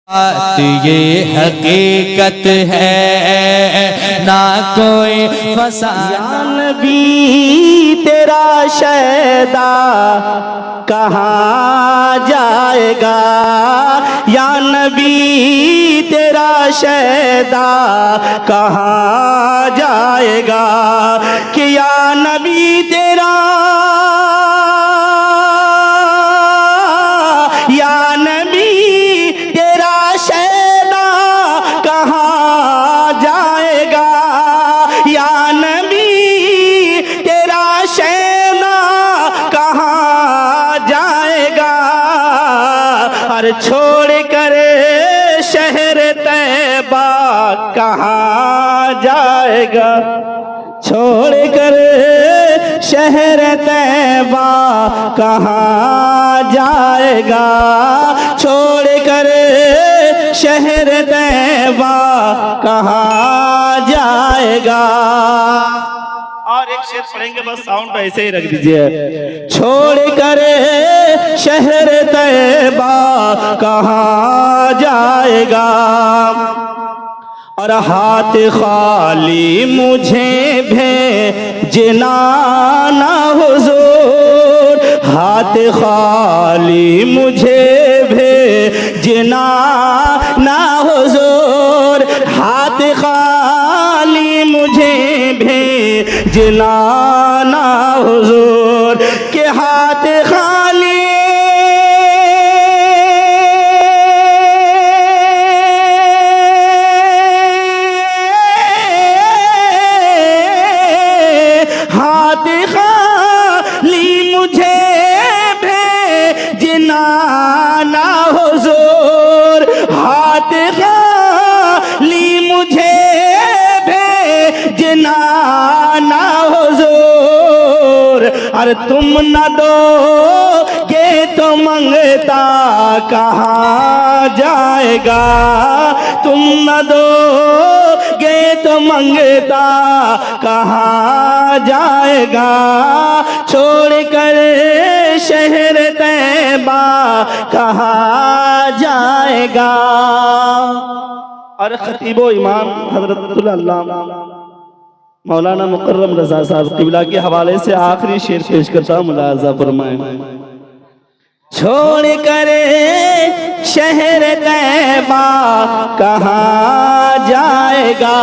ये हकीकत है ना कोई फसाना। नबी तेरा शैदा कहाँ जाएगा, या नबी तेरा शैदा कहाँ जाएगा, कि या नबी तेरा, या नबी तेरा शैदा कहाँ जाएगा, या नबी तेरा शैदा कहाँ जाएगा। और छोड़ कर शहर तैबा कहाँ जाएगा, छोड़ कर शहर तैबा कहाँ जाएगा, छोड़ कर शहर तैबा कहाँ जाएगा। और एक शेर पढ़ेंगे, बस साउंड ऐसे ही रख दीजिए। छोड़ कर शहर तैबा कहाँ जाएगा, और हाथ खाली मुझे भेजना ना हुजूर, हाथ खाली मुझे भेजना ना हुजूर, हाथ खाली मुझे भेजना ना हुजूर, के हाथ खाली ना हुजूर, हाथ खाली मुझे भेजना ना हुजूर। अरे तुम न दोगे तो मंगता कहाँ जाएगा, तुम न दोगे तो मंगता कहाँ जाएगा, छोड़ कर शहर तैबा कहाँ जाएगा। और खतीबो इमाम हजरतुल अल्लामा मौलाना मुकर्रम रजा साहब क़िबला के हवाले से आखिरी शेर पेश करता हूं, मुलाज़ा फरमाएं। छोड़ कर शहर तैबा कहाँ जाएगा,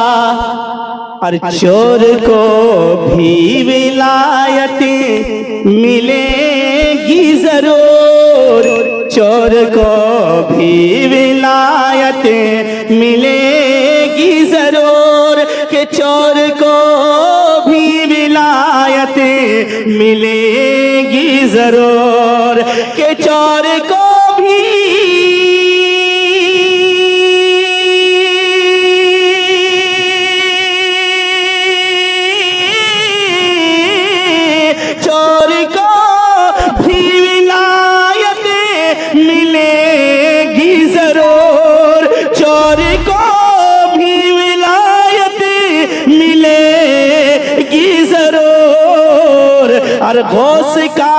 और चोर को भी विलायत मिलेगी जरूर, चोर को भी विलायत मिलेगी जरूर, कि चोर को भी विलायत मिलेगी जरूर, कि चोर को भी, चोर को भी विलायत मिलेगी जरूर, चोर को भी विलायत मिलेगी जरूर। और घोष का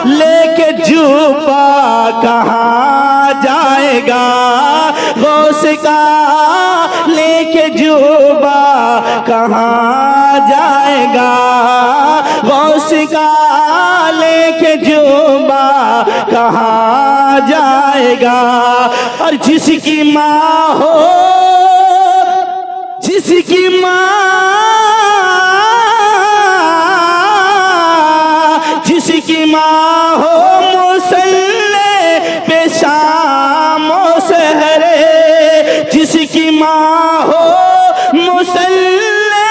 लेके जुबा कहाँ जाएगा, घोष का लेके जुबा कहाँ जाएगा, घोष का लेके जुबा कहाँ जाएगा। और जिसकी माँ हो, जिसकी माँ, जिसकी माँ हो मुसल्ले पे शामो सहरे, जिसकी माँ हो मुसल्ले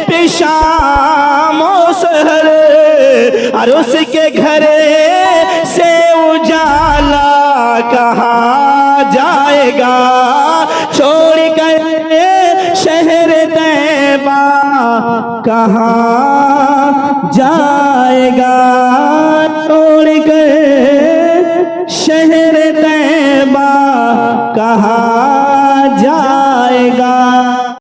पे शामो सहरे, और उसके घरे से उजाला कहाँ जाएगा, छोड़ कर शहर तैबा कहाँ जाएगा, छोड़ कर शहर तैबा कहाँ